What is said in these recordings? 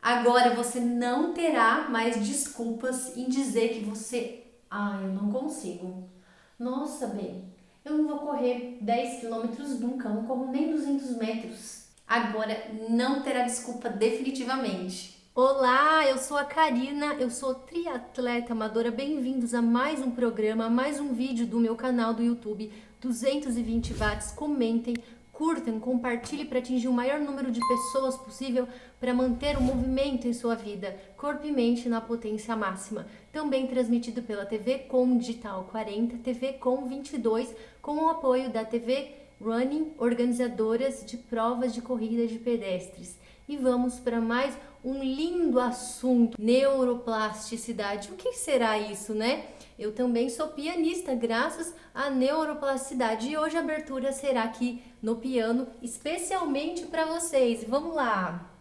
Agora você não terá mais desculpas em dizer que você, eu não consigo. Nossa, bem, eu não vou correr 10 quilômetros nunca, eu não corro nem 200 metros. Agora não terá desculpa definitivamente. Olá, eu sou a Karina, eu sou triatleta amadora. Bem-vindos a mais um programa, a mais um vídeo do meu canal do YouTube 220 watts. Comentem, curtam, compartilhem para atingir o maior número de pessoas possível para manter o movimento em sua vida, corpo e mente na potência máxima. Também transmitido pela TV Com Digital 40, TV Com 22, com o apoio da TV Running, organizadoras de provas de corrida de pedestres. E vamos para mais um lindo assunto, neuroplasticidade. O que será isso, né? Eu também sou pianista, graças à neuroplasticidade. E hoje a abertura será aqui no piano, especialmente para vocês. Vamos lá!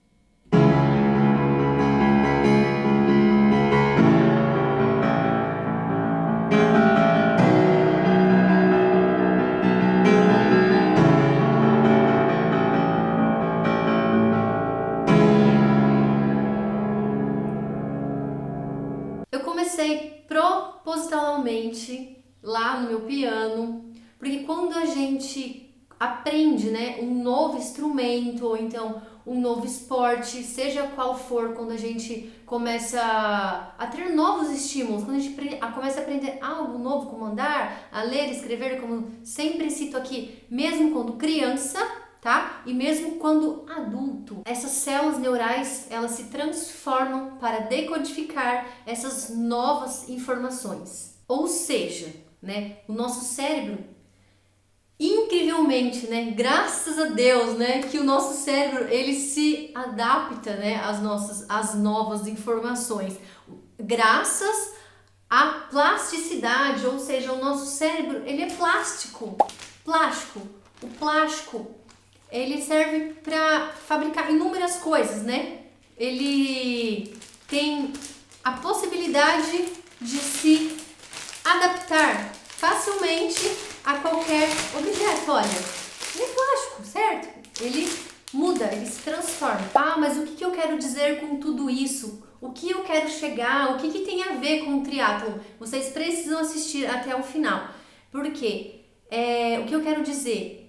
Eu comecei propositalmente lá no meu piano, porque quando a gente aprende, né, um novo instrumento ou então um novo esporte, seja qual for, quando a gente começa a ter novos estímulos, quando a gente começa a aprender algo novo, como andar, a ler, escrever, como sempre cito aqui, mesmo quando criança, tá? E mesmo quando adulto, essas células neurais, elas se transformam para decodificar essas novas informações. Ou seja, né, o nosso cérebro, incrivelmente, né, graças a Deus, né, que o nosso cérebro, ele se adapta, né, às novas informações. Graças à plasticidade, ou seja, o nosso cérebro, ele é plástico. O plástico ele serve para fabricar inúmeras coisas, né? Ele tem a possibilidade de se adaptar facilmente a qualquer objeto. Olha, ele é plástico, certo? Ele muda, ele se transforma. Mas o que eu quero dizer com tudo isso? O que eu quero chegar? O que tem a ver com o triatlon? Vocês precisam assistir até o final. Porque o que eu quero dizer?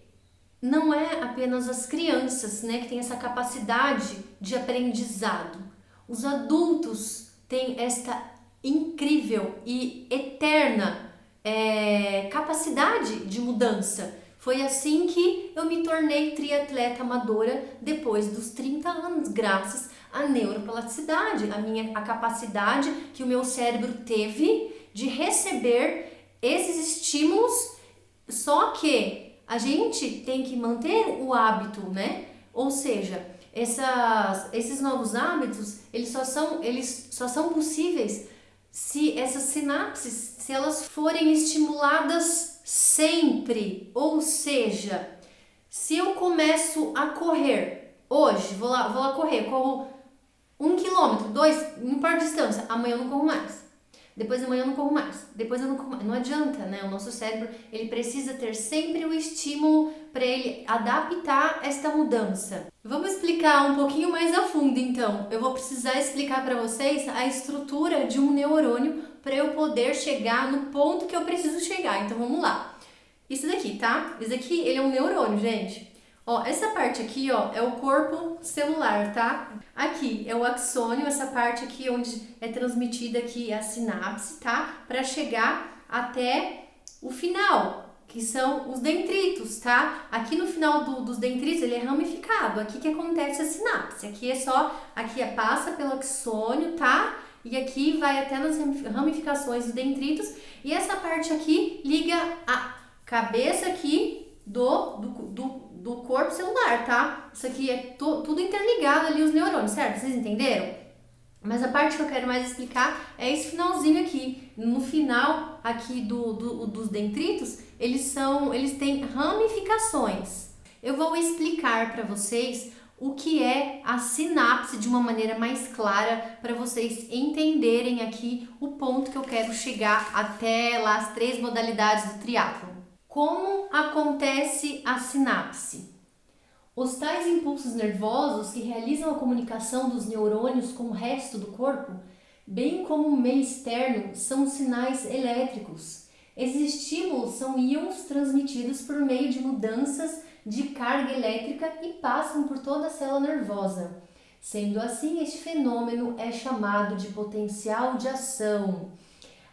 Não é apenas as crianças, né, que têm essa capacidade de aprendizado. Os adultos têm esta incrível e eterna capacidade de mudança. Foi assim que eu me tornei triatleta amadora depois dos 30 anos, graças à neuroplasticidade, a capacidade que o meu cérebro teve de receber esses estímulos, só que a gente tem que manter o hábito, né? Ou seja, esses novos hábitos, eles só são possíveis se essas sinapses, se elas forem estimuladas sempre. Ou seja, se eu começo a correr hoje, vou lá correr, corro 1 quilômetro, 2, não importa a distância, amanhã eu não corro mais. Depois de amanhã eu não corro mais, depois eu não corro mais. Não adianta, né? O nosso cérebro, ele precisa ter sempre o estímulo para ele adaptar esta mudança. Vamos explicar um pouquinho mais a fundo, então. Eu vou precisar explicar para vocês a estrutura de um neurônio para eu poder chegar no ponto que eu preciso chegar. Então vamos lá. Isso daqui, tá? Isso daqui, ele é um neurônio, gente. Ó, essa parte aqui, ó, é o corpo celular, tá? Aqui é o axônio, essa parte aqui onde é transmitida aqui a sinapse, tá? Para chegar até o final, que são os dendritos, tá? Aqui no final dos dendritos ele é ramificado, aqui que acontece a sinapse. Aqui passa pelo axônio, tá? E aqui vai até nas ramificações dos dendritos. E essa parte aqui liga a cabeça aqui do corpo celular, tá? Isso aqui é tudo interligado ali, os neurônios, certo? Vocês entenderam? Mas a parte que eu quero mais explicar é esse finalzinho aqui. No final aqui dos dendritos, eles têm ramificações. Eu vou explicar para vocês o que é a sinapse de uma maneira mais clara para vocês entenderem aqui o ponto que eu quero chegar até lá as 3 modalidades do triatlon. Como acontece a sinapse? Os tais impulsos nervosos que realizam a comunicação dos neurônios com o resto do corpo, bem como o meio externo, são sinais elétricos. Esses estímulos são íons transmitidos por meio de mudanças de carga elétrica e passam por toda a célula nervosa. Sendo assim, este fenômeno é chamado de potencial de ação.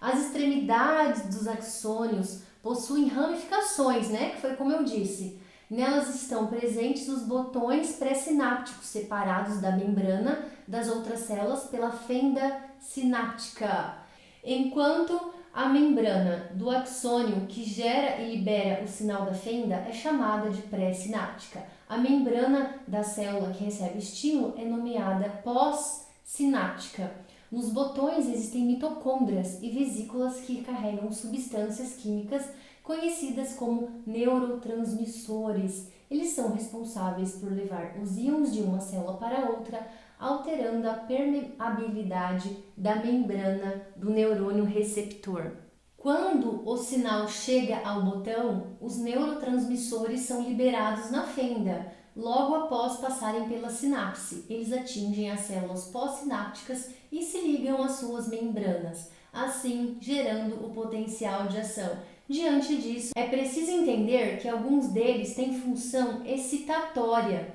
As extremidades dos axônios possuem ramificações, que foi como eu disse. Nelas estão presentes os botões pré-sinápticos, separados da membrana das outras células pela fenda sináptica. Enquanto a membrana do axônio que gera e libera o sinal da fenda é chamada de pré-sináptica. A membrana da célula que recebe estímulo é nomeada pós-sináptica. Nos botões existem mitocôndrias e vesículas que carregam substâncias químicas conhecidas como neurotransmissores. Eles são responsáveis por levar os íons de uma célula para outra, alterando a permeabilidade da membrana do neurônio receptor. Quando o sinal chega ao botão, os neurotransmissores são liberados na fenda, logo após passarem pela sinapse. Eles atingem as células pós-sinápticas e se ligam às suas membranas, assim gerando o potencial de ação. Diante disso, é preciso entender que alguns deles têm função excitatória,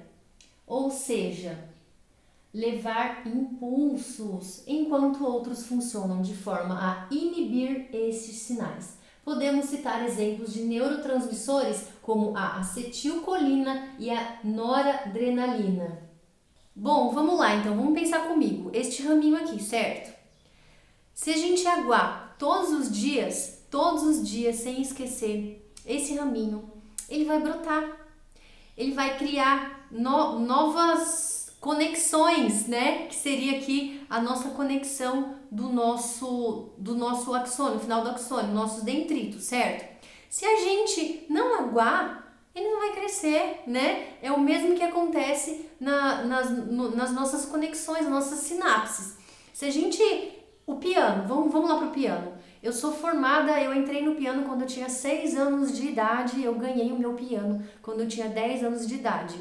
ou seja, levar impulsos, enquanto outros funcionam de forma a inibir esses sinais. Podemos citar exemplos de neurotransmissores como a acetilcolina e a noradrenalina. Bom, vamos lá então, vamos pensar comigo. Este raminho aqui, certo? Se a gente aguar todos os dias, sem esquecer, esse raminho, ele vai brotar. Ele vai criar novas conexões, que seria aqui a nossa conexão do nosso axônio, final do axônio, nossos dendritos, certo? Se a gente não aguar, ele não vai crescer, É o mesmo que acontece nas nossas conexões, nas nossas sinapses. Se a gente... O piano, vamos lá pro piano. Eu sou formada, eu entrei no piano quando eu tinha 6 anos de idade, eu ganhei o meu piano quando eu tinha 10 anos de idade.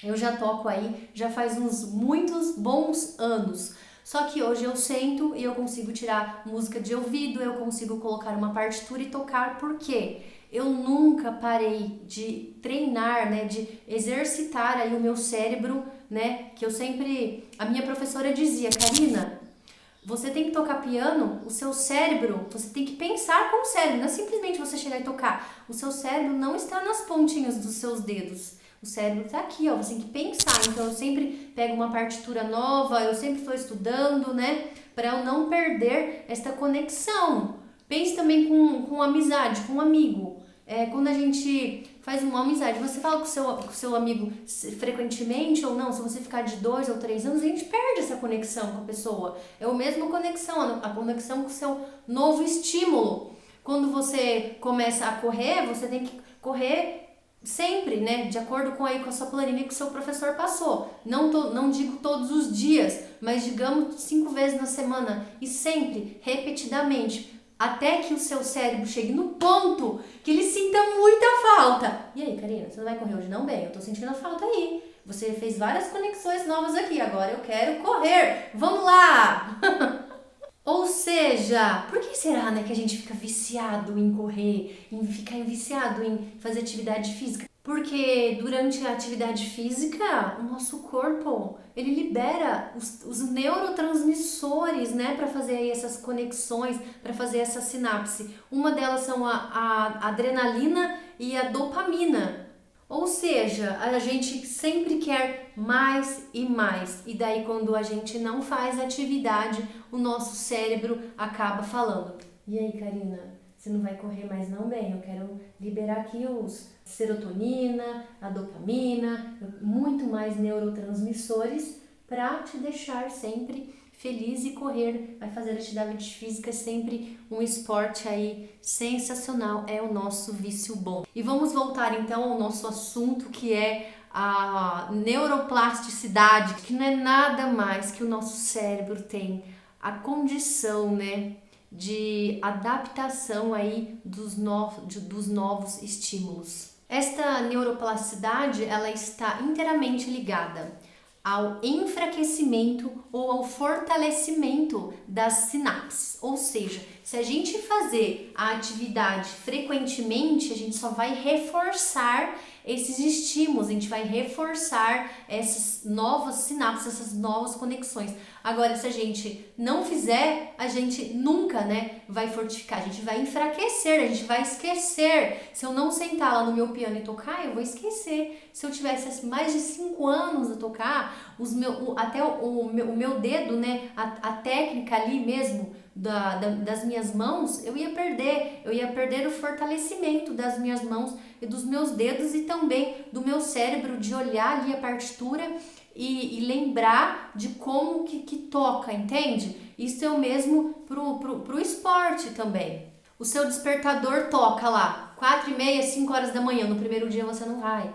Eu já toco aí, já faz muitos bons anos. Só que hoje eu sento e eu consigo tirar música de ouvido, eu consigo colocar uma partitura e tocar. Por quê? Eu nunca parei de treinar, de exercitar aí o meu cérebro, Que eu sempre... A minha professora dizia, Karina, você tem que tocar piano, o seu cérebro, você tem que pensar com o cérebro, não é simplesmente você chegar e tocar. O seu cérebro não está nas pontinhas dos seus dedos. O cérebro está aqui, você tem que pensar. Então eu sempre pego uma partitura nova, eu sempre estou estudando, para eu não perder esta conexão. Pense também com amizade, com um amigo. Quando a gente faz uma amizade, você fala com o seu amigo frequentemente ou não, se você ficar de 2 ou 3 anos, a gente perde essa conexão com a pessoa. É a mesma conexão, a conexão com o seu novo estímulo. Quando você começa a correr, você tem que correr sempre, de acordo com a sua planilha que o seu professor passou. Não digo todos os dias, mas digamos 5 vezes na semana e sempre, repetidamente, até que o seu cérebro chegue no ponto que ele sinta muita falta. E aí, Karina, você não vai correr hoje não? Bem, eu tô sentindo a falta aí. Você fez várias conexões novas aqui, agora eu quero correr. Vamos lá! Ou seja, por que será, que a gente fica viciado em correr, em ficar viciado em fazer atividade física? Porque durante a atividade física, o nosso corpo, ele libera os neurotransmissores, para fazer aí essas conexões, para fazer essa sinapse. Uma delas são a adrenalina e a dopamina. Ou seja, a gente sempre quer mais e mais. E daí quando a gente não faz atividade, o nosso cérebro acaba falando: e aí, Karina, você não vai correr mais não? Bem, eu quero liberar aqui os serotonina, a dopamina, muito mais neurotransmissores para te deixar sempre feliz e correr. Vai fazer atividade física, é sempre um esporte aí sensacional, é o nosso vício bom. E vamos voltar então ao nosso assunto, que é a neuroplasticidade, que não é nada mais que o nosso cérebro tem a condição, de adaptação aí dos novos estímulos. Esta neuroplasticidade, ela está inteiramente ligada ao enfraquecimento ou ao fortalecimento das sinapses. Ou seja, se a gente fazer a atividade frequentemente, a gente só vai reforçar esses estímulos, a gente vai reforçar essas novas sinapses, essas novas conexões. Agora, se a gente não fizer, a gente nunca, vai fortificar, a gente vai enfraquecer, a gente vai esquecer. Se eu não sentar lá no meu piano e tocar, eu vou esquecer. Se eu tivesse mais de 5 anos a tocar, até o meu dedo, a técnica ali mesmo das minhas mãos, eu ia perder o fortalecimento das minhas mãos e dos meus dedos e também do meu cérebro de olhar ali a partitura e lembrar de como que toca, entende? Isso é o mesmo pro esporte também. O seu despertador toca lá, 4h30, 5 horas da manhã, no primeiro dia você não vai.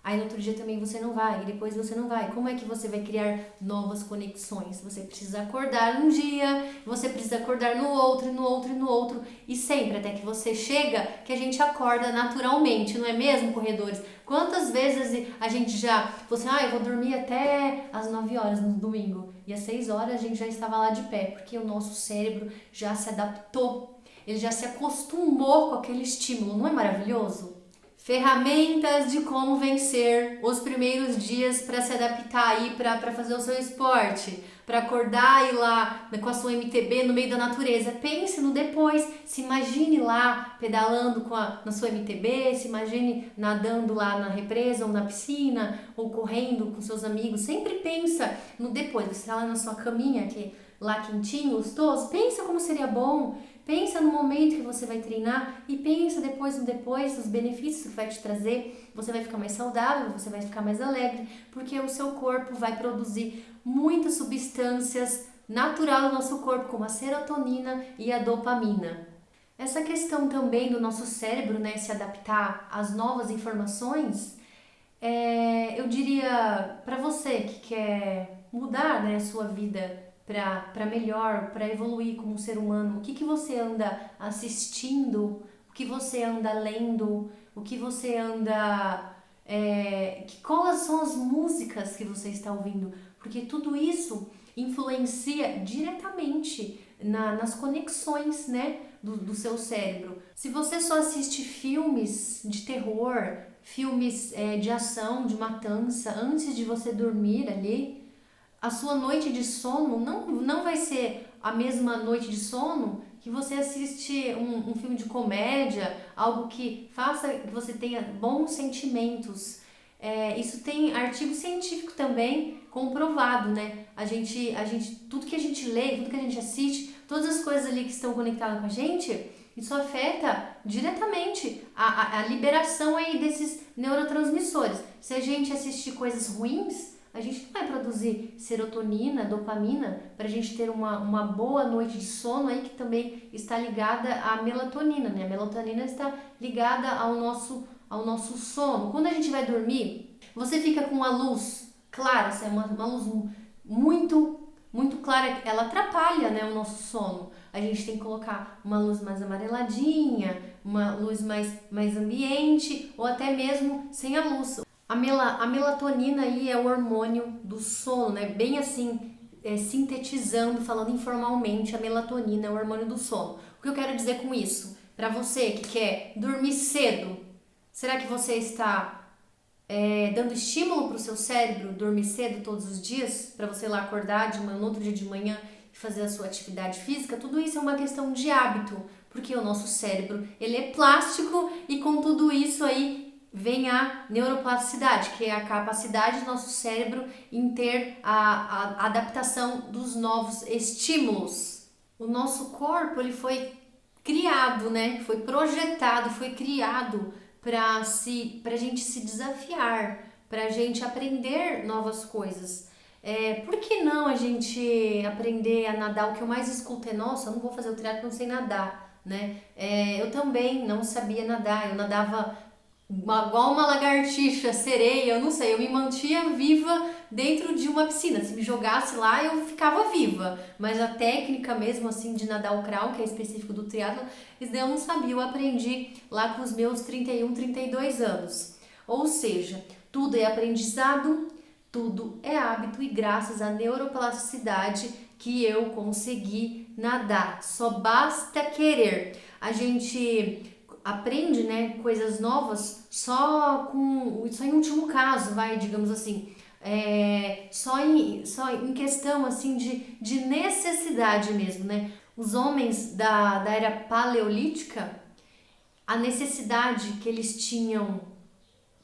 Aí no outro dia também você não vai, e depois você não vai. Como é que você vai criar novas conexões? Você precisa acordar um dia, você precisa acordar no outro, e no outro, e no outro. E sempre, até que você chega, que a gente acorda naturalmente, não é mesmo, corredores? Quantas vezes a gente já falou assim, eu vou dormir até às 9 horas no domingo. E às 6 horas a gente já estava lá de pé, porque o nosso cérebro já se adaptou. Ele já se acostumou com aquele estímulo, não é maravilhoso? Ferramentas de como vencer os primeiros dias para se adaptar aí para fazer o seu esporte, para acordar e ir lá com a sua MTB no meio da natureza. Pense no depois, se imagine lá pedalando na sua MTB, se imagine nadando lá na represa ou na piscina ou correndo com seus amigos. Sempre pensa no depois, você está lá na sua caminha lá quentinho, gostoso, pensa como seria bom. Pensa no momento que você vai treinar e pensa depois nos benefícios que vai te trazer. Você vai ficar mais saudável, você vai ficar mais alegre, porque o seu corpo vai produzir muitas substâncias naturais do nosso corpo, como a serotonina e a dopamina. Essa questão também do nosso cérebro, se adaptar às novas informações, eu diria para você que quer mudar, a sua vida para melhor, para evoluir como ser humano, o que você anda assistindo, o que você anda lendo, o que você anda... quais são as músicas que você está ouvindo, porque tudo isso influencia diretamente nas conexões, do seu cérebro. Se você só assiste filmes de terror, filmes de ação, de matança, antes de você dormir ali, a sua noite de sono não vai ser a mesma noite de sono que você assiste um filme de comédia, algo que faça que você tenha bons sentimentos. Isso tem artigo científico também comprovado, A gente, tudo que a gente lê, tudo que a gente assiste, todas as coisas ali que estão conectadas com a gente, isso afeta diretamente a liberação aí desses neurotransmissores. Se a gente assistir coisas ruins, a gente não vai produzir serotonina, dopamina, para a gente ter uma boa noite de sono aí que também está ligada à melatonina, A melatonina está ligada ao nosso sono. Quando a gente vai dormir, você fica com a luz clara, é uma luz muito, muito clara, ela atrapalha, o nosso sono. A gente tem que colocar uma luz mais amareladinha, uma luz mais ambiente, ou até mesmo sem a luz. A melatonina aí é o hormônio do sono, Bem assim, sintetizando, falando informalmente, a melatonina é o hormônio do sono. O que eu quero dizer com isso? Para você que quer dormir cedo, será que você está dando estímulo para o seu cérebro dormir cedo todos os dias? Para você lá acordar no outro dia de manhã e fazer a sua atividade física? Tudo isso é uma questão de hábito, porque o nosso cérebro ele é plástico e com tudo isso aí vem a neuroplasticidade, que é a capacidade do nosso cérebro em ter a adaptação dos novos estímulos. O nosso corpo ele foi criado, foi projetado, foi criado para a gente se desafiar, para a gente aprender novas coisas. Por que não a gente aprender a nadar? O que eu mais escuto é, nossa, eu não vou fazer o triatlon sem nadar, eu também não sabia nadar, eu nadava igual uma lagartixa, sereia, eu não sei, eu me mantinha viva dentro de uma piscina. Se me jogasse lá, eu ficava viva. Mas a técnica mesmo assim de nadar o crawl, que é específico do triatlo, isso daí eu não sabia. Eu aprendi lá com os meus 31, 32 anos. Ou seja, tudo é aprendizado, tudo é hábito e graças à neuroplasticidade que eu consegui nadar. Só basta querer. A gente aprende, né, coisas novas só em último caso, digamos assim, só em questão assim de necessidade mesmo, né? Os homens da era paleolítica, a necessidade que eles tinham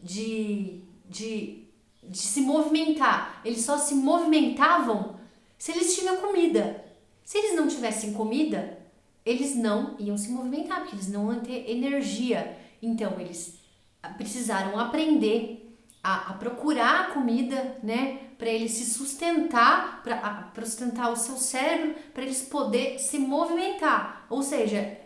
de se movimentar, eles só se movimentavam se eles tinham comida. Se eles não tivessem comida, eles não iam se movimentar, porque eles não iam ter energia. Então, eles precisaram aprender a procurar a comida, né? Para eles se sustentar, para sustentar o seu cérebro, para eles poderem se movimentar. Ou seja,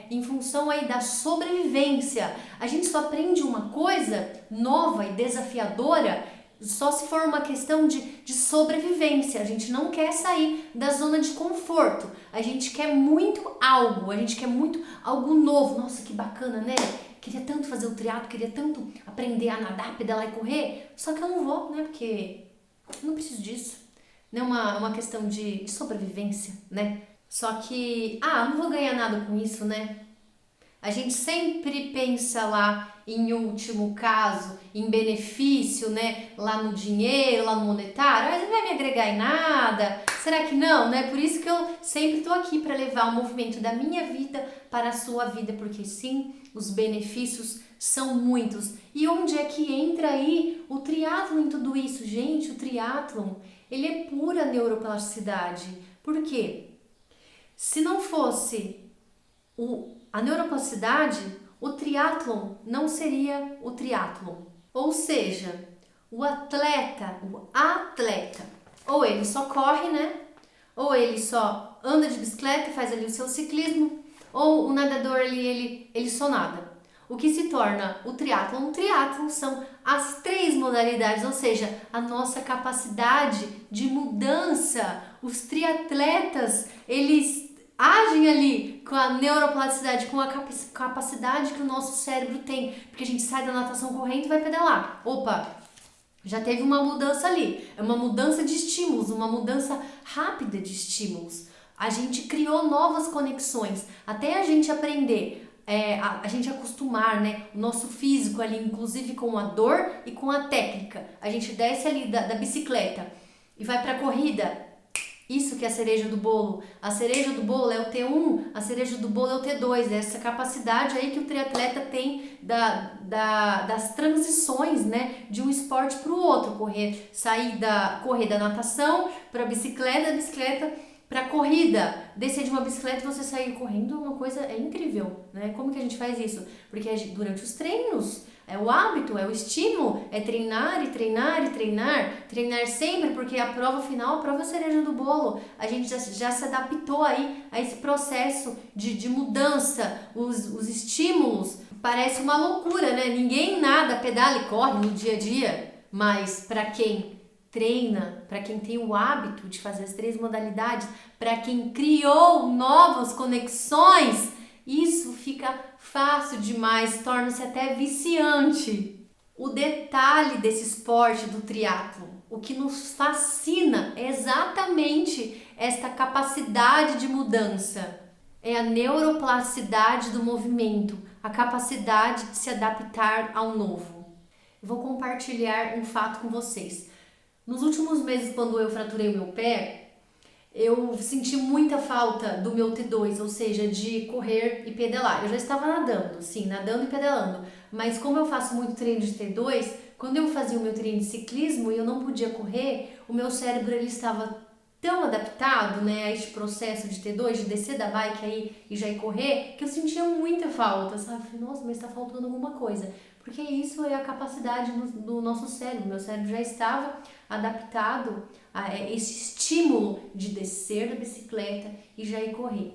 em função aí da sobrevivência. A gente só aprende uma coisa nova e desafiadora só se for uma questão de sobrevivência. A gente não quer sair da zona de conforto. A gente quer muito algo, a gente quer muito algo novo. Nossa, que bacana, né? Queria tanto fazer o triatlo, queria tanto aprender a nadar, pedalar e correr. Só que eu não vou, né? Porque eu não preciso disso. Não é uma questão de sobrevivência, né? Só que, não vou ganhar nada com isso, né? A gente sempre pensa lá em último caso, em benefício, né? Lá no dinheiro, lá no monetário. Mas não vai me agregar em nada. Será que não, né? Por isso que eu sempre tô aqui para levar o movimento da minha vida para a sua vida. Porque sim, os benefícios são muitos. E onde é que entra aí o triatlo em tudo isso? Gente, o triatlon, ele é pura neuroplasticidade. Por quê? Se não fosse a neuroplasticidade, o triatlon não seria o triatlon. Ou seja, o atleta, ou ele só corre, né? Ou ele só anda de bicicleta, faz ali o seu ciclismo, ou o nadador ali, ele só nada. O que se torna o triatlon? O triatlon são as 3 modalidades, ou seja, a nossa capacidade de mudança. Os triatletas, eles agem ali com a neuroplasticidade, com a capacidade que o nosso cérebro tem, porque a gente sai da natação correndo e vai pedalar. Opa, já teve uma mudança ali, é uma mudança de estímulos, uma mudança rápida de estímulos. A gente criou novas conexões, até a gente aprender, a gente acostumar, né, o nosso físico ali, inclusive com a dor e com a técnica. A gente desce ali da bicicleta e vai pra corrida. Isso que é a cereja do bolo. A cereja do bolo é o T1, a cereja do bolo é o T2. É essa capacidade aí que o triatleta tem das transições, né, de um esporte para o outro. Correr da natação para a bicicleta, da bicicleta para a corrida. Descer de uma bicicleta e você sair correndo é uma coisa incrível, né? Como que a gente faz isso? Porque durante os treinos, é o hábito, é o estímulo, é treinar e treinar e treinar, treinar sempre, porque a prova final, a prova cereja do bolo, a gente já se adaptou aí a esse processo de mudança, os estímulos, parece uma loucura, né? Ninguém nada, pedala e corre no dia a dia, mas para quem treina, para quem tem o hábito de fazer as 3 modalidades, para quem criou novas conexões, isso fica fácil demais, torna-se até viciante. O detalhe desse esporte do triatlo, o que nos fascina é exatamente esta capacidade de mudança. É a neuroplasticidade do movimento, a capacidade de se adaptar ao novo. Eu vou compartilhar um fato com vocês. Nos últimos meses, quando eu fraturei o meu pé, eu senti muita falta do meu T2, ou seja, de correr e pedalar. Eu já estava nadando, sim, nadando e pedalando, mas como eu faço muito treino de T2, quando eu fazia o meu treino de ciclismo e eu não podia correr, o meu cérebro ele estava tão adaptado, né, a este processo de T2, de descer da bike aí e já ir correr, que eu sentia muita falta, sabe? Falei, nossa, mas está faltando alguma coisa. Porque isso é a capacidade do nosso cérebro. Meu cérebro já estava adaptado a esse estímulo de descer da bicicleta e já ir correr.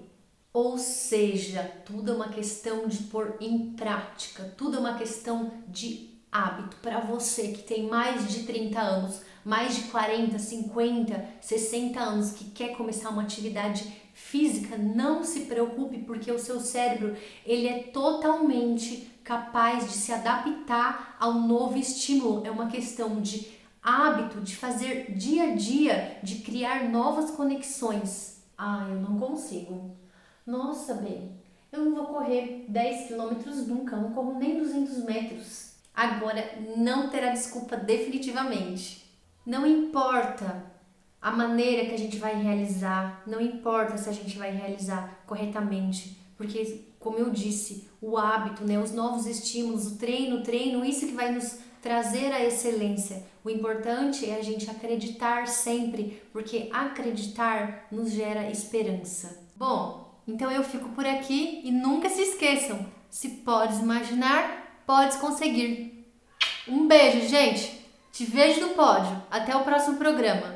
Ou seja, tudo é uma questão de pôr em prática, tudo é uma questão de hábito para você que tem mais de 30 anos, mais de 40, 50, 60 anos, que quer começar uma atividade física, não se preocupe, porque o seu cérebro ele é totalmente capaz de se adaptar ao novo estímulo. É uma questão de hábito, de fazer dia a dia, de criar novas conexões. Ah, eu não consigo. Nossa, bem, eu não vou correr 10 quilômetros nunca, eu não corro nem 200 metros. Agora não terá desculpa definitivamente. Não importa a maneira que a gente vai realizar, não importa se a gente vai realizar corretamente, porque, como eu disse, o hábito, né, os novos estímulos, o treino, isso que vai nos trazer a excelência. O importante é a gente acreditar sempre, porque acreditar nos gera esperança. Bom, então eu fico por aqui e nunca se esqueçam, se podes imaginar, podes conseguir. Um beijo, gente! Te vejo no pódio. Até o próximo programa.